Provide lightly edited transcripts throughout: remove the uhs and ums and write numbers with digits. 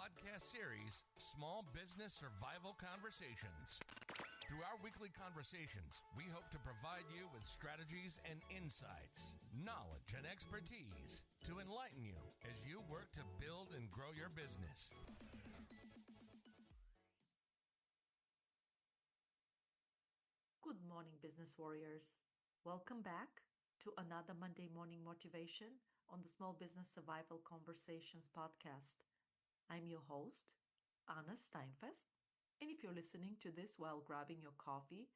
podcast series, Small Business Survival Conversations. Through our weekly conversations, we hope to provide you with strategies and insights, knowledge and expertise to enlighten you as you work to build and grow your business. Good morning, business warriors. Welcome back to another Monday morning motivation on the Small Business Survival Conversations podcast. I'm your host, Anna Steinfest. And if you're listening to this while grabbing your coffee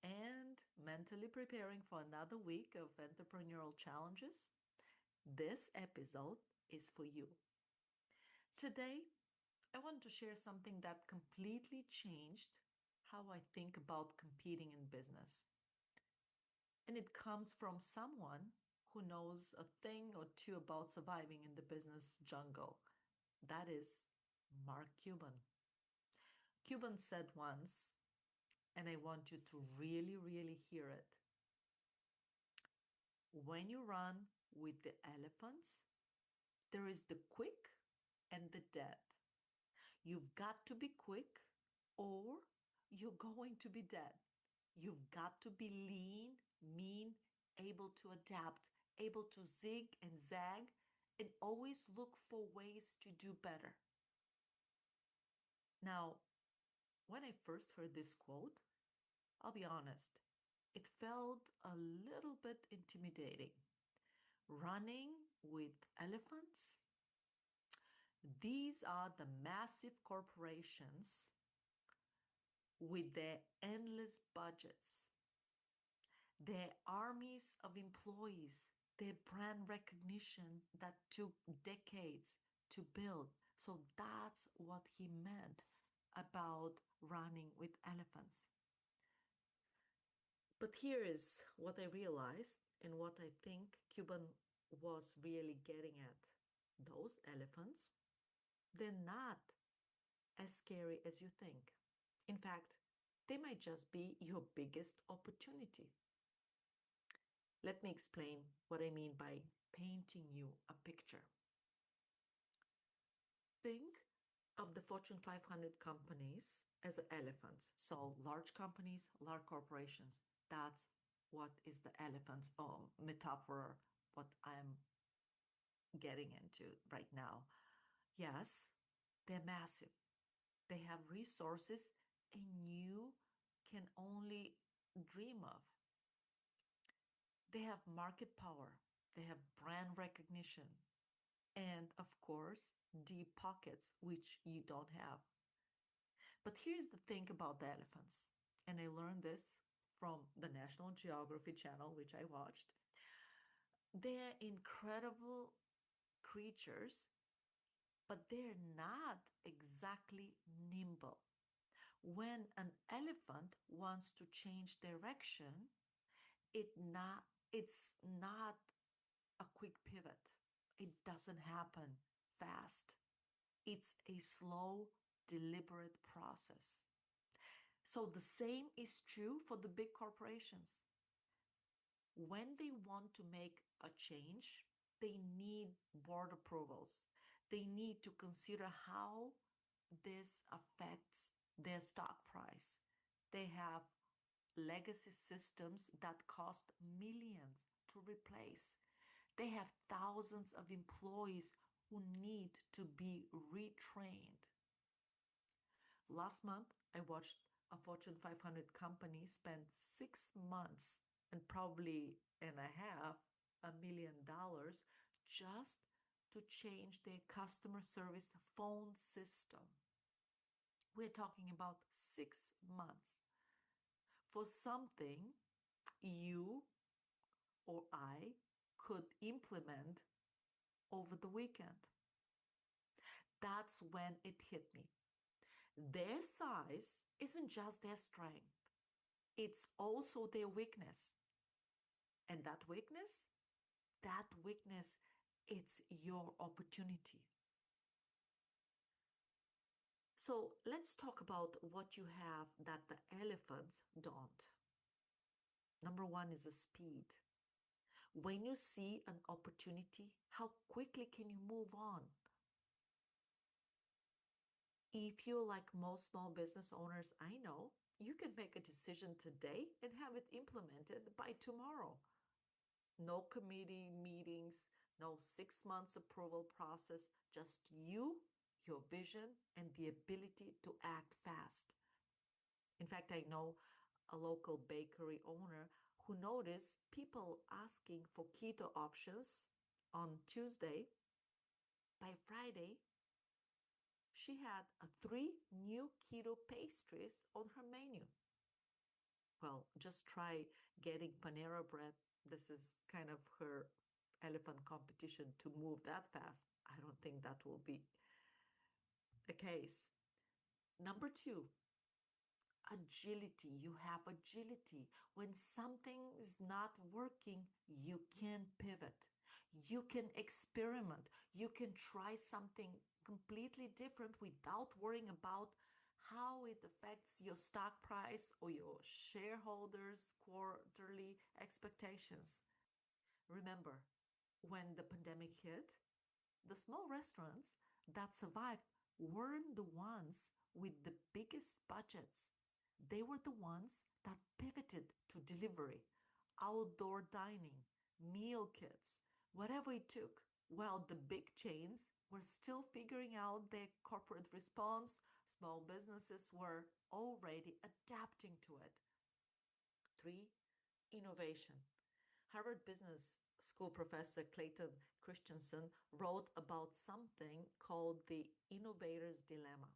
and mentally preparing for another week of entrepreneurial challenges, this episode is for you. Today, I want to share something that completely changed how I think about competing in business. And it comes from someone who knows a thing or two about surviving in the business jungle. That is Mark Cuban. Cuban said once, and I want you to really hear it. When you run with the elephants, there is the quick and the dead. You've got to be quick or you're going to be dead. You've got to be lean, mean, able to adapt, able to zig and zag, and always look for ways to do better. Now, when I first heard this quote, I'll be honest, it felt a little bit intimidating. Running with elephants? These are the massive corporations with their endless budgets, their armies of employees, their brand recognition that took decades to build. So that's what he meant about running with elephants. But here is what I realized and what I think Cuban was really getting at. Those elephants, they're not as scary as you think. In fact, they might just be your biggest opportunity. Let me explain what I mean by painting you a picture. Think of the Fortune 500 companies as elephants. So large companies, large corporations. That's what is the elephant metaphor, what I'm getting into right now. Yes, they're massive. They have resources and you can only dream of. They have market power. They have brand recognition. And of course, deep pockets, which you don't have. But here's the thing about the elephants. And I learned this from the National Geography Channel, which I watched. They're incredible creatures, but they're not exactly nimble. When an elephant wants to change direction, it's not a quick pivot. It doesn't happen fast. It's a slow, deliberate process. So the same is true for the big corporations. When they want to make a change, they need board approvals. They need to consider how this affects their stock price. They have legacy systems that cost millions to replace. They have thousands of employees who need to be retrained. Last month, I watched a Fortune 500 company spend 6 months and probably and a half $1 million just to change their customer service phone system. We're talking about 6 months for something you or I could implement over the weekend. That's when it hit me. Their size isn't just their strength, it's also their weakness. And that weakness, it's your opportunity. So let's talk about what you have that the elephants don't. Number one is the speed. When you see an opportunity, how quickly can you move on? If you like most small business owners I know, you can make a decision today and have it implemented by tomorrow. No committee meetings, no 6 months approval process, just you, your vision, and the ability to act fast. In fact, I know a local bakery owner who noticed people asking for keto options on Tuesday. By Friday, she had 3 new keto pastries on her menu. Well, just try getting Panera bread. This is kind of her elephant competition to move that fast. I don't think that will be the case. Number two, agility. You have agility. When something is not working, you can pivot. You can experiment. You can try something completely different without worrying about how it affects your stock price or your shareholders' quarterly expectations. Remember, when the pandemic hit, the small restaurants that survived weren't the ones with the biggest budgets. They were the ones that pivoted to delivery, outdoor dining, meal kits, whatever it took. While the big chains were still figuring out their corporate response, small businesses were already adapting to it. 3. Innovation. Harvard Business School professor Clayton Christensen wrote about something called the innovator's dilemma.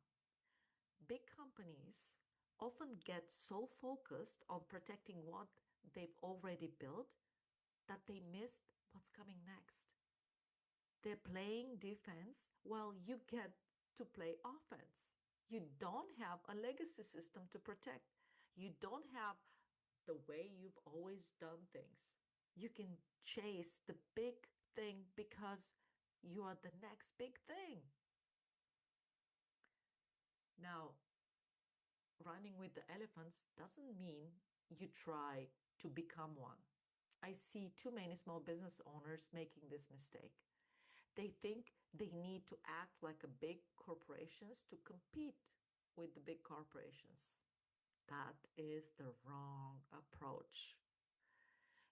Big companies often get so focused on protecting what they've already built that they missed what's coming next. They're playing defense while you get to play offense. You don't have a legacy system to protect. You don't have the way you've always done things. You can chase the big thing because you are the next big thing. Now, running with the elephants doesn't mean you try to become one. I see too many small business owners making this mistake. They think they need to act like a big corporations to compete with the big corporations. That is the wrong approach.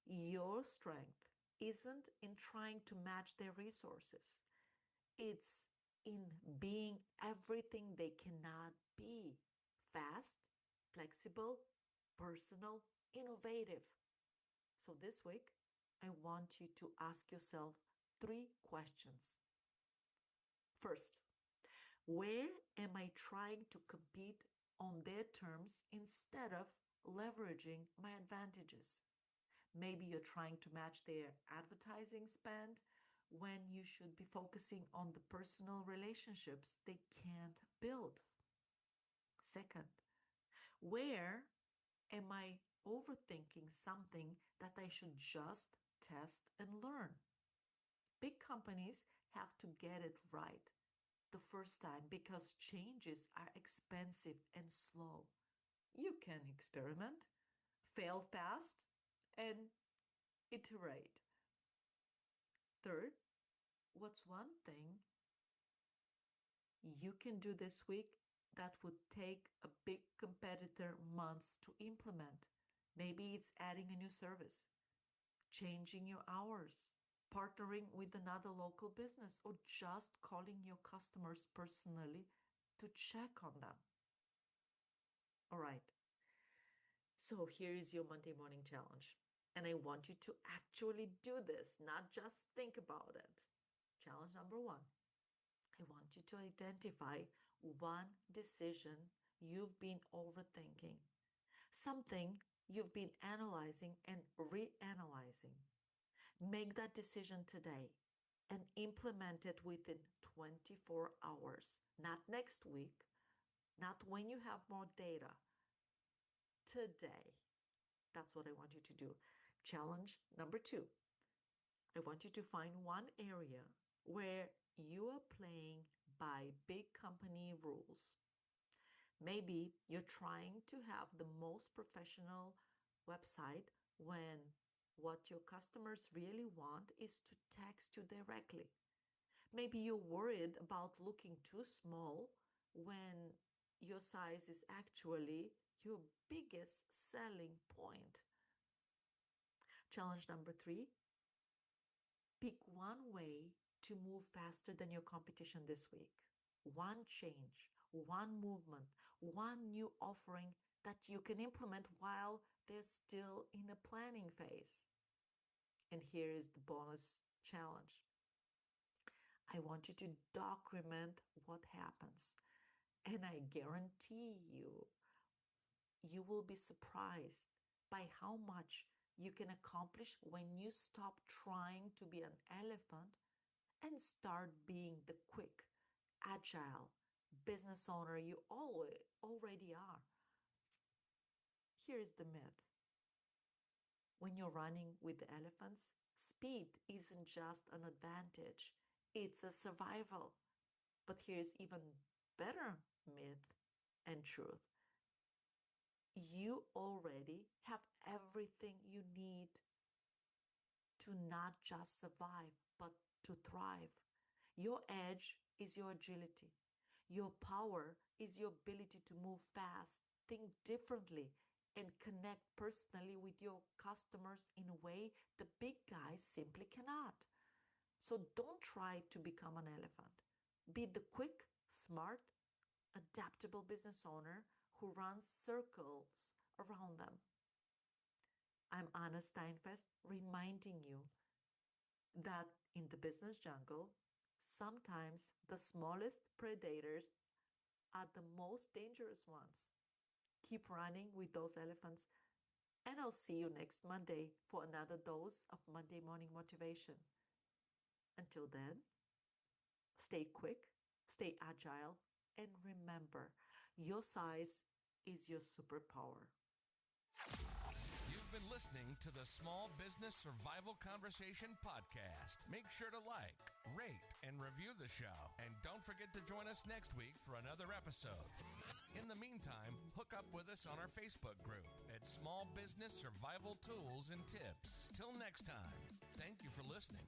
Your strength isn't in trying to match their resources. It's in being everything they cannot be. Fast, flexible, personal, innovative. So this week, I want you to ask yourself 3 questions. First, where am I trying to compete on their terms instead of leveraging my advantages? Maybe you're trying to match their advertising spend when you should be focusing on the personal relationships they can't build. Second, where am I overthinking something that I should just test and learn? Big companies have to get it right the first time because changes are expensive and slow. You can experiment, fail fast, and iterate. Third, what's one thing you can do this week that would take a big competitor months to implement? Maybe it's adding a new service, changing your hours, partnering with another local business, or just calling your customers personally to check on them. All right. So here is your Monday morning challenge. And I want you to actually do this, not just think about it. Challenge number 1. I want you to identify one decision you've been overthinking, something you've been analyzing and reanalyzing. Make that decision today and implement it within 24 hours, not next week, not when you have more data. Today. That's what I want you to do. Challenge number 2. I want you to find one area where you are playing by big company rules. Maybe you're trying to have the most professional website when what your customers really want is to text you directly. Maybe you're worried about looking too small when your size is actually your biggest selling point. Challenge number 3, pick one way to move faster than your competition this week. One change, one movement, one new offering that you can implement while they're still in a planning phase. And here is the bonus challenge. I want you to document what happens. And I guarantee you will be surprised by how much you can accomplish when you stop trying to be an elephant and start being the quick, agile business owner you already are. Here's the myth. When you're running with the elephants, speed isn't just an advantage, it's a survival. But here's even better myth and truth. You already have everything you need to not just survive, but to thrive. Your edge is your agility. Your power is your ability to move fast, think differently, and connect personally with your customers in a way the big guys simply cannot. So don't try to become an elephant. Be the quick, smart, adaptable business owner who runs circles around them. I'm Anna Steinfest, reminding you that in the business jungle, sometimes the smallest predators are the most dangerous ones. Keep running with those elephants, and I'll see you next Monday for another dose of Monday morning motivation. Until then, stay quick, stay agile, and remember, your size is your superpower. You've been listening to the Small Business Survival Conversation podcast. Make sure to like, rate, and review the show. And don't forget to join us next week for another episode. In the meantime, hook up with us on our Facebook group at Small Business Survival Tools and Tips. Till next time, thank you for listening.